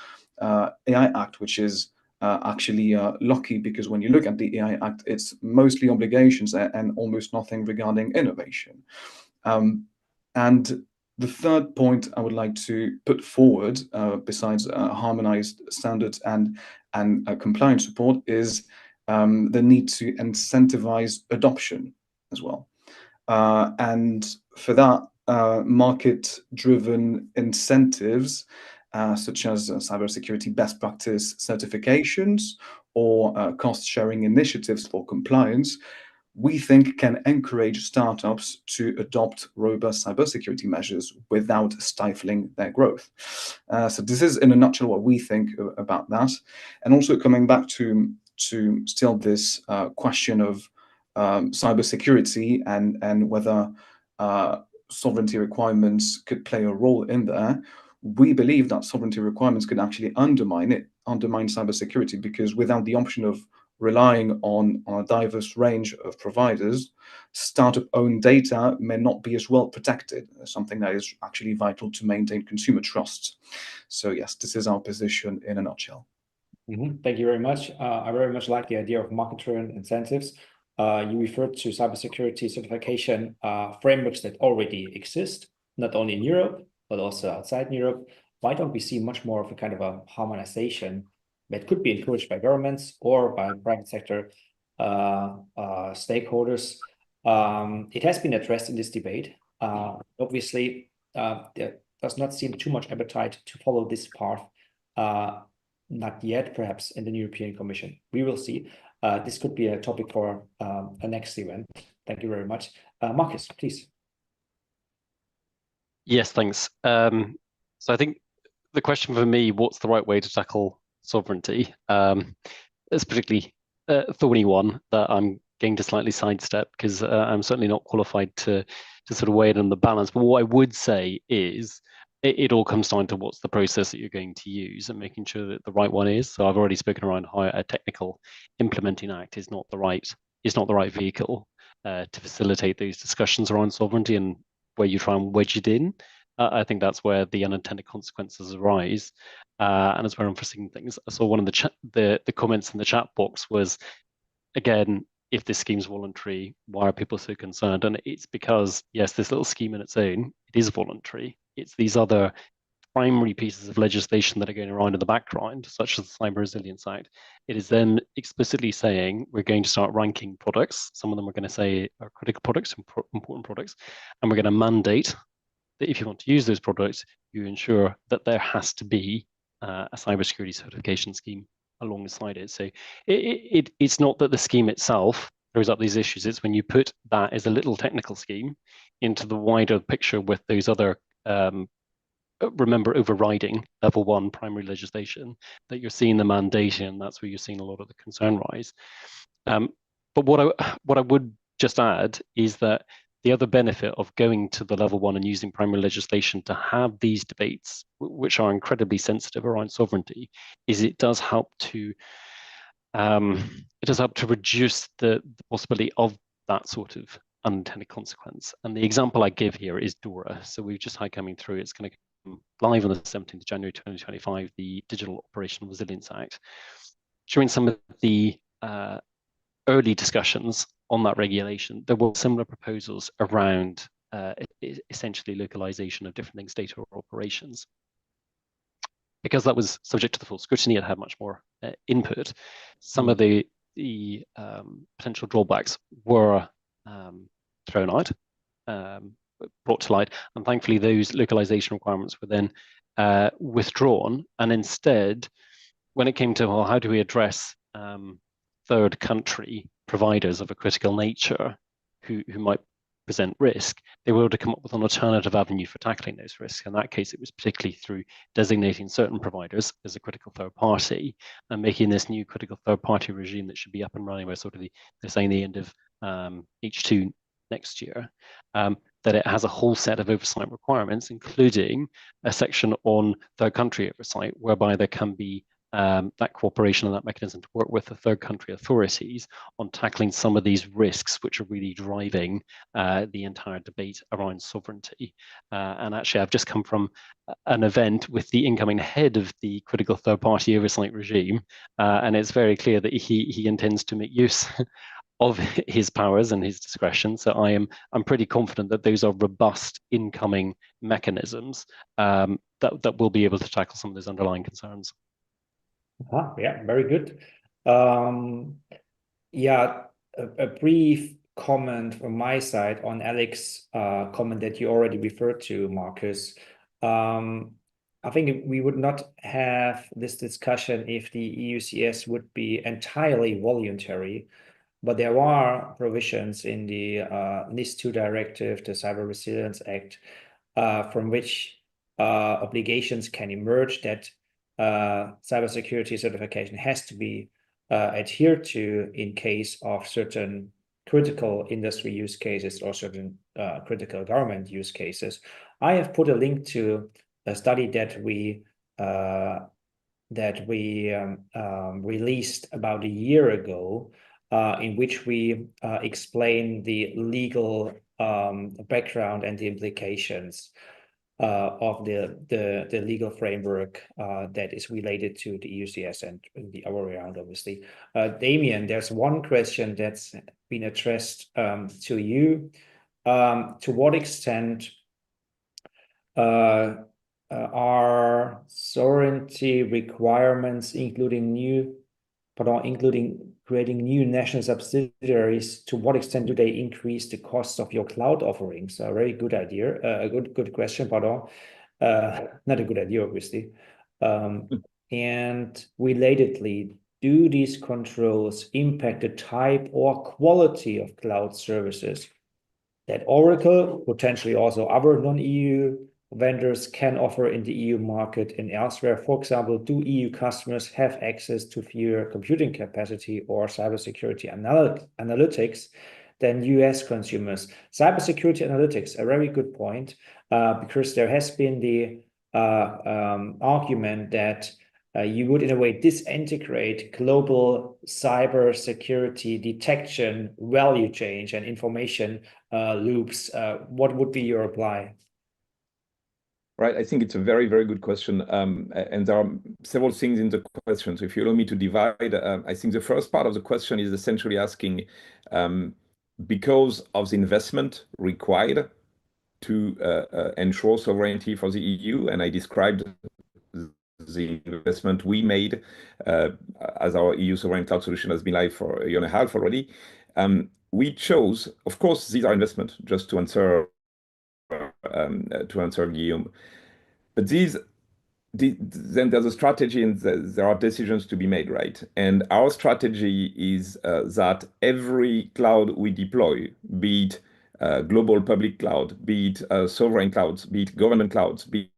AI Act, which is actually lucky, because when you look at the AI Act, it's mostly obligations and almost nothing regarding innovation. And the third point I would like to put forward, besides harmonized standards and compliance support, is the need to incentivize adoption as well. And for that, market-driven incentives, such as cybersecurity best practice certifications or cost-sharing initiatives for compliance, we think can encourage startups to adopt robust cybersecurity measures without stifling their growth. So this is, in a nutshell, what we think about that. And also coming back to still this question of cybersecurity and whether sovereignty requirements could play a role in there. We believe that sovereignty requirements could actually undermine cybersecurity, because without the option of relying on a diverse range of providers, startup-owned data may not be as well protected, something that is actually vital to maintain consumer trust. So yes, this is our position in a nutshell. Thank you very much. I very much like the idea of market-driven incentives. You referred to cybersecurity certification frameworks that already exist, not only in Europe, but also outside Europe. Why don't we see much more of a kind of a harmonization that could be encouraged by governments or by private sector stakeholders? It has been addressed in this debate. Obviously, there does not seem too much appetite to follow this path. Not yet, perhaps in the European Commission. We will see. This could be a topic for a next event. Thank you very much. Marcus, please. Yes, thanks. So I think the question for me, what's the right way to tackle sovereignty? It's a particularly thorny one that I'm going to slightly sidestep, because I'm certainly not qualified to sort of weigh it on the balance. But what I would say is it all comes down to what's the process that you're going to use and making sure that the right one is. So I've already spoken around how a technical implementing act is not the right vehicle to facilitate those discussions around sovereignty, and where you try and wedge it in. I think that's where the unintended consequences arise, and it's where unforeseen things. I saw one of the comments in the chat box was, again, if this scheme's voluntary, why are people so concerned? And it's because, yes, this little scheme in its own, it is voluntary. It's these other primary pieces of legislation that are going around in the background, such as the Cyber Resilience Act. It is then explicitly saying we're going to start ranking products. Some of them are going to say are critical products, important products, and we're going to mandate that if you want to use those products, you ensure that there has to be a cybersecurity certification scheme alongside it. So it's not that the scheme itself throws up these issues. It's when you put that as a little technical scheme into the wider picture with those other remember overriding level 1 primary legislation that you're seeing the mandate, and that's where you're seeing a lot of the concern rise. But what I would just add is that the other benefit of going to the level 1 and using primary legislation to have these debates, which are incredibly sensitive around sovereignty, is it does help to reduce the possibility of that sort of unintended consequence. And the example I give here is DORA. So we've just had coming through, it's going to come live on the 17th of January 2025, the Digital Operational Resilience Act. During some of the early discussions on that regulation, there were similar proposals around essentially localization of different things, data or operations. Because that was subject to the full scrutiny, it had much more input. Some of the potential drawbacks were thrown out, brought to light, and thankfully those localization requirements were then withdrawn. And instead, when it came to, well, how do we address third country providers of a critical nature who might present risk, they were able to come up with an alternative avenue for tackling those risks. In that case, it was particularly through designating certain providers as a critical third party and making this new critical third party regime that should be up and running by sort of they're saying the end of H2 next year, that it has a whole set of oversight requirements, including a section on third country oversight, whereby there can be that cooperation and that mechanism to work with the third country authorities on tackling some of these risks which are really driving the entire debate around sovereignty. And actually, I've just come from an event with the incoming head of the critical third party oversight regime, and it's very clear that he intends to make use of his powers and his discretion. So I'm pretty confident that those are robust incoming mechanisms that will be able to tackle some of those underlying concerns. Yeah, very good. Yeah, a brief comment from my side on Alex's comment that you already referred to, Marcus. I think we would not have this discussion if the EUCS would be entirely voluntary, but there are provisions in the NIS2 directive, the Cyber Resilience Act, from which obligations can emerge that cybersecurity certification has to be adhered to in case of certain critical industry use cases or certain critical government use cases. I have put a link to a study that we released about a year ago, in which we explain the legal background and the implications of the legal framework that is related to the EUCS and the other way around, obviously. Damien, there's one question that's been addressed to you. To what extent are sovereignty requirements, including creating new national subsidiaries, to what extent do they increase the cost of your cloud offerings? A very good idea, a good question, pardon. Not a good idea, obviously. And relatedly, do these controls impact the type or quality of cloud services that Oracle, potentially also other non-EU vendors, can offer in the EU market and elsewhere? For example, do EU customers have access to fewer computing capacity or cybersecurity analytics than US consumers? Cybersecurity analytics, a very good point, because there has been the argument that you would, in a way, disintegrate global cybersecurity detection, value chain, and information loops. What would be your reply? Right, I think it's a very, very good question. And there are several things in the question. So if you allow me to divide, I think the first part of the question is essentially asking, because of the investment required to ensure sovereignty for the EU, and I described the investment we made as our EU sovereign cloud solution has been live for a year and a half already. We chose, of course, these are investments, just to answer Guillaume. But then there's a strategy and there are decisions to be made, right? And our strategy is that every cloud we deploy, be it global public cloud, be it sovereign clouds, be it government clouds, be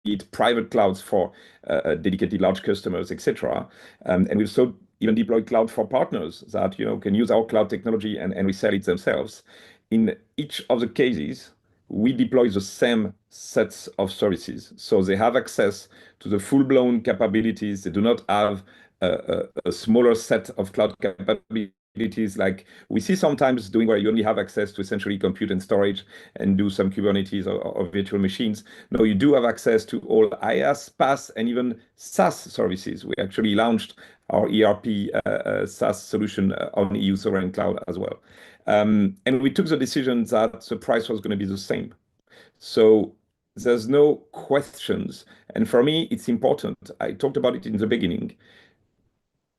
it private clouds for dedicated large customers, etc. And we've also even deployed cloud for partners that can use our cloud technology and resell it themselves. In each of the cases, we deploy the same sets of services. So they have access to the full-blown capabilities. They do not have a smaller set of cloud capabilities like we see sometimes doing, where you only have access to essentially compute and storage and do some Kubernetes or virtual machines. No, you do have access to all IaaS, PaaS, and even SaaS services. We actually launched our ERP SaaS solution on EU Sovereign Cloud as well. And we took the decision that the price was going to be the same. So there's no questions. And for me, it's important. I talked about it in the beginning.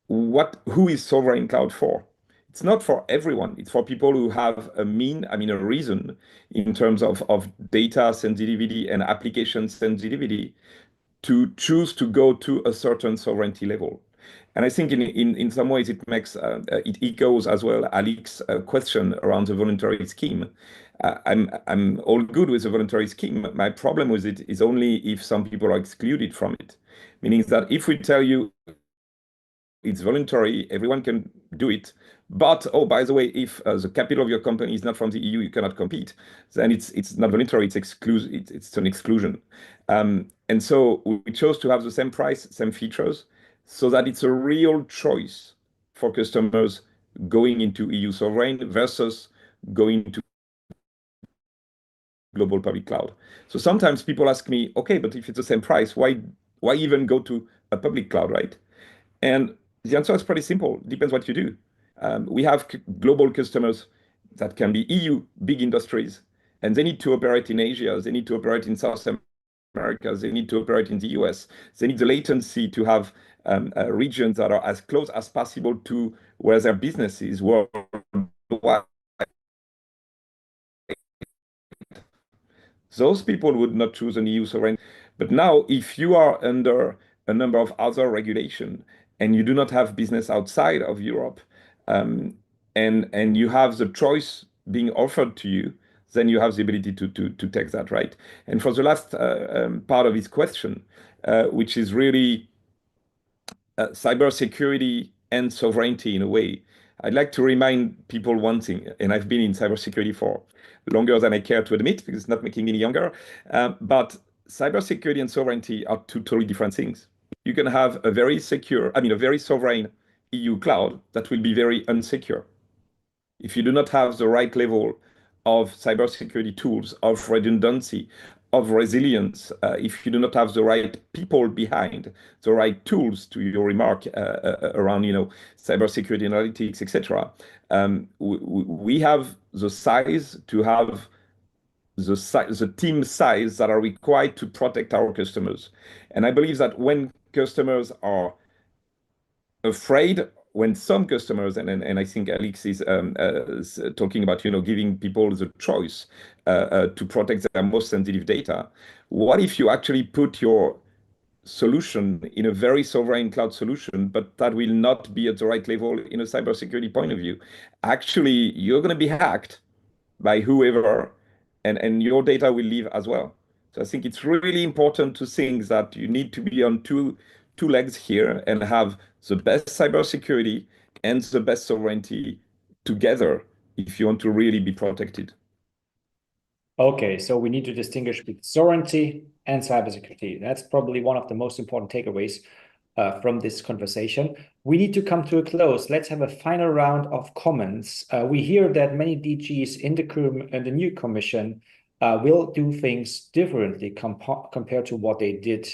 Who is sovereign cloud for? It's not for everyone. It's for people who have a reason in terms of data sensitivity and application sensitivity to choose to go to a certain sovereignty level. And I think in some ways it makes it echoes as well Alex's question around the voluntary scheme. I'm all good with the voluntary scheme. My problem with it is only if some people are excluded from it. Meaning that if we tell you it's voluntary, everyone can do it. But, oh, by the way, if the capital of your company is not from the EU, you cannot compete. Then it's not voluntary, it's an exclusion. And so we chose to have the same price, same features, so that it's a real choice for customers going into EU sovereign versus going to global public cloud. So sometimes people ask me, okay, but if it's the same price, why even go to a public cloud, right? And the answer is pretty simple. It depends what you do. We have global customers that can be EU big industries, and they need to operate in Asia. They need to operate in South America. They need to operate in the US. They need the latency to have regions that are as close as possible to where their business is worldwide. Those people would not choose an EU sovereign. But now, if you are under a number of other regulation and you do not have business outside of Europe, and you have the choice being offered to you, then you have the ability to take that, right? And for the last part of his question, which is really cybersecurity and sovereignty in a way, I'd like to remind people one thing, and I've been in cybersecurity for longer than I care to admit because it's not making me any younger, but cybersecurity and sovereignty are two totally different things. You can have a very secure, a very sovereign EU cloud that will be very unsecure. If you do not have the right level of cybersecurity tools, of redundancy, of resilience, if you do not have the right people behind, the right tools, to your remark around cybersecurity analytics, etc., we have the size to have the team size that are required to protect our customers. And I believe that when customers are afraid, when some customers, and I think Alex is talking about, giving people the choice to protect their most sensitive data. What if you actually put your solution in a very sovereign cloud solution, but that will not be at the right level in a cybersecurity point of view? Actually, you're going to be hacked by whoever, and your data will leave as well. So I think it's really important to think that you need to be on two legs here and have the best cybersecurity and the best sovereignty together if you want to really be protected. Okay, so we need to distinguish between sovereignty and cybersecurity. That's probably one of the most important takeaways from this conversation. We need to come to a close. Let's have a final round of comments. We hear that many DGs in the new commission will do things differently compared to what they did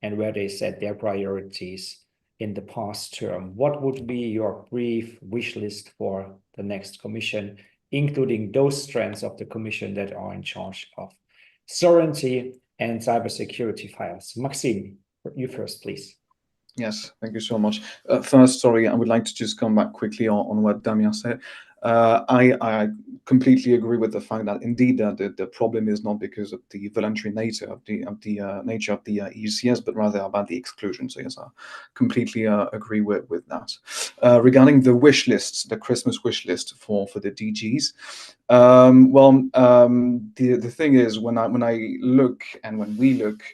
and where they set their priorities in the past term. What would be your brief wish list for the next commission, including those strands of the commission that are in charge of sovereignty and cybersecurity files? Maxime, you first, please. Yes, thank you so much. First, sorry, I would like to just come back quickly on what Damien said. I completely agree with the fact that indeed the problem is not because of the voluntary nature of the nature of the EUCS, but rather about the exclusion. So yes, I completely agree with that. Regarding the wish lists, the Christmas wish list for the DGs, the thing is, when I look and when we look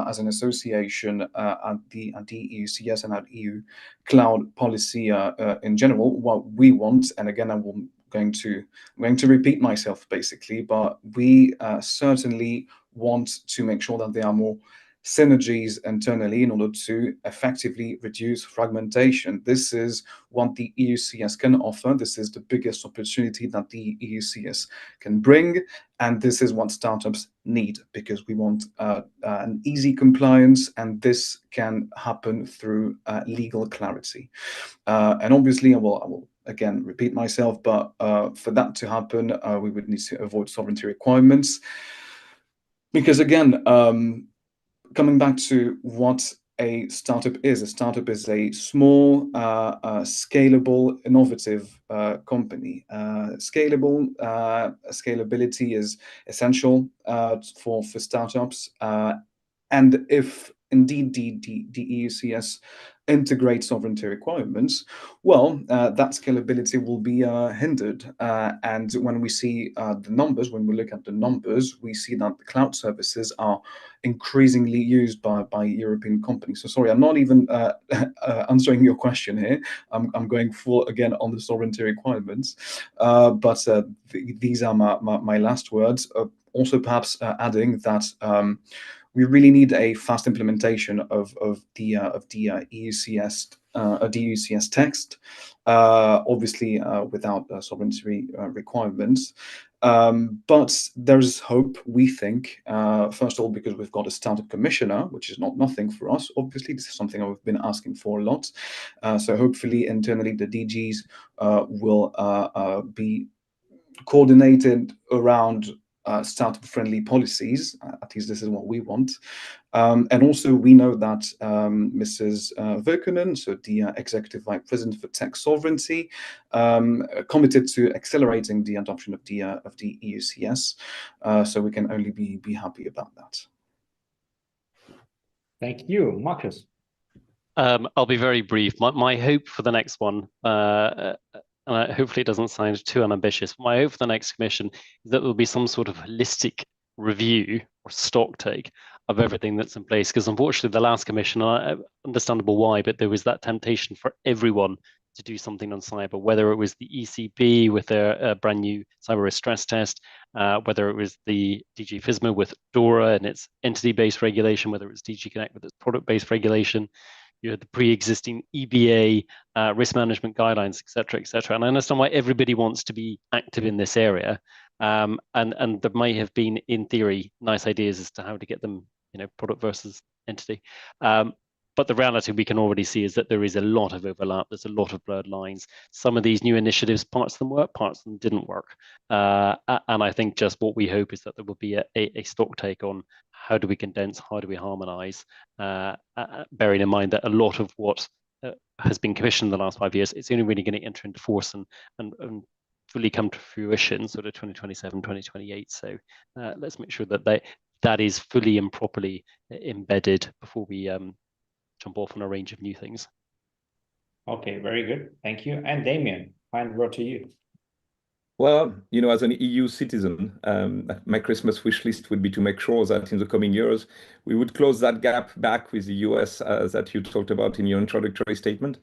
as an association at the EUCS and at EU cloud policy in general, what we want, and again, I'm going to repeat myself basically, but we certainly want to make sure that there are more synergies internally in order to effectively reduce fragmentation. This is what the EUCS can offer. This is the biggest opportunity that the EUCS can bring, and this is what startups need, because we want an easy compliance, and this can happen through legal clarity. And obviously, I will again repeat myself, but for that to happen, we would need to avoid sovereignty requirements, because again, coming back to what a startup is a small, scalable, innovative company. Scalability is essential for startups, and if indeed the EUCS integrate sovereignty requirements, well, that scalability will be hindered. And when we see the numbers, when we look at the numbers, we see that the cloud services are increasingly used by European companies. So sorry, I'm not even answering your question here. I'm going full again on the sovereignty requirements. But these are my last words. Also, perhaps adding that we really need a fast implementation of the EUCS text, obviously without sovereignty requirements. But there is hope, we think, first of all, because we've got a startup commissioner, which is not nothing for us. Obviously, this is something I've been asking for a lot. So hopefully, internally, the DGs will be coordinated around startup-friendly policies. At least this is what we want. And also, we know that Mrs. Virkkunen, so the Executive Vice President for Tech Sovereignty, committed to accelerating the adoption of the EUCS. So we can only be happy about that. Thank you, Marcus. I'll be very brief. My hope for the next one, hopefully it doesn't sound too unambitious. My hope for the next commission is that there'll be some sort of holistic review or stock take of everything that's in place. Because unfortunately, the last commission, understandable why, but there was that temptation for everyone to do something on cyber, whether it was the ECIPE with their brand new cyber risk stress test, whether it was the DG FISMA with DORA and its entity-based regulation, whether it was DG Connect with its product-based regulation. You had the pre-existing EBA risk management guidelines, et cetera, and I understand why everybody wants to be active in this area, and there may have been, in theory, nice ideas as to how to get them, product versus entity. But the reality we can already see is that there is a lot of overlap. There's a lot of blurred lines. Some of these new initiatives, parts of them work, parts of them didn't work. And I think just what we hope is that there will be a stock take on how do we condense, how do we harmonize, bearing in mind that a lot of what has been commissioned in the last 5 years, it's only really going to enter into force and fully come to fruition sort of 2027, 2028. So let's make sure that that is fully and properly embedded before we jump off on a range of new things. Okay, very good. Thank you. And Damien, final word to you. Well, as an EU citizen, my Christmas wish list would be to make sure that in the coming years, we would close that gap back with the US that you talked about in your introductory statement.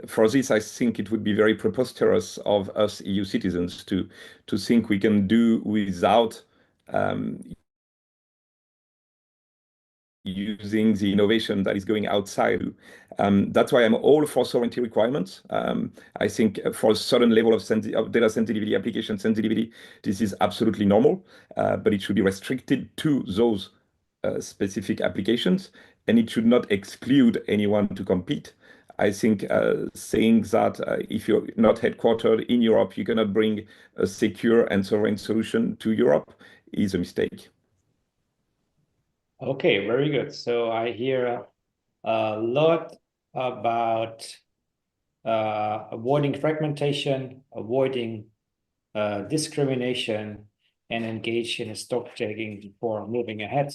For this, I think it would be very preposterous of us EU citizens to think we can do without using the innovation that is going outside. That's why I'm all for sovereignty requirements. I think for a certain level of data sensitivity, application sensitivity, this is absolutely normal, but it should be restricted to those specific applications, and it should not exclude anyone to compete. I think saying that if you're not headquartered in Europe, you cannot bring a secure and sovereign solution to Europe is a mistake. Okay, very good. So I hear a lot about avoiding fragmentation, avoiding discrimination, and engage in a stock taking before moving ahead.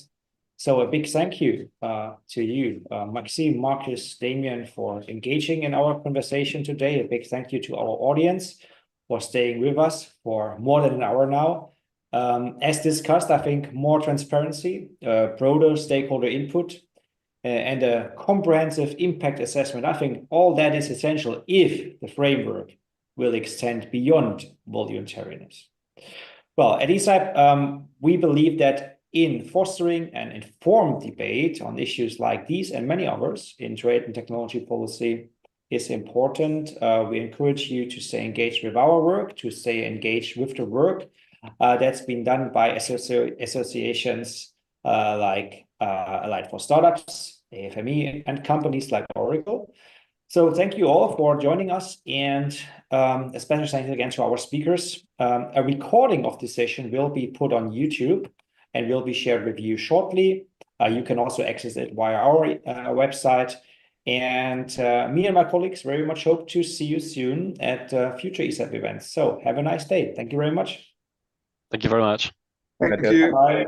So a big thank you to you, Maxime, Marcus, Damien, for engaging in our conversation today. A big thank you to our audience for staying with us for more than an hour now. As discussed, I think more transparency, broader stakeholder input, and a comprehensive impact assessment. I think all that is essential if the framework will extend beyond voluntariness. Well, at ECIPE, we believe that in fostering an informed debate on issues like these and many others in trade and technology policy is important. We encourage you to stay engaged with our work, to stay engaged with the work that's been done by associations like Allied for Startups, AFME, and companies like Oracle. So thank you all for joining us, and a special thanks again to our speakers. A recording of this session will be put on YouTube and will be shared with you shortly. You can also access it via our website. And me and my colleagues very much hope to see you soon at future ECIPE events. So have a nice day. Thank you very much. Thank you very much. Thank you. Bye.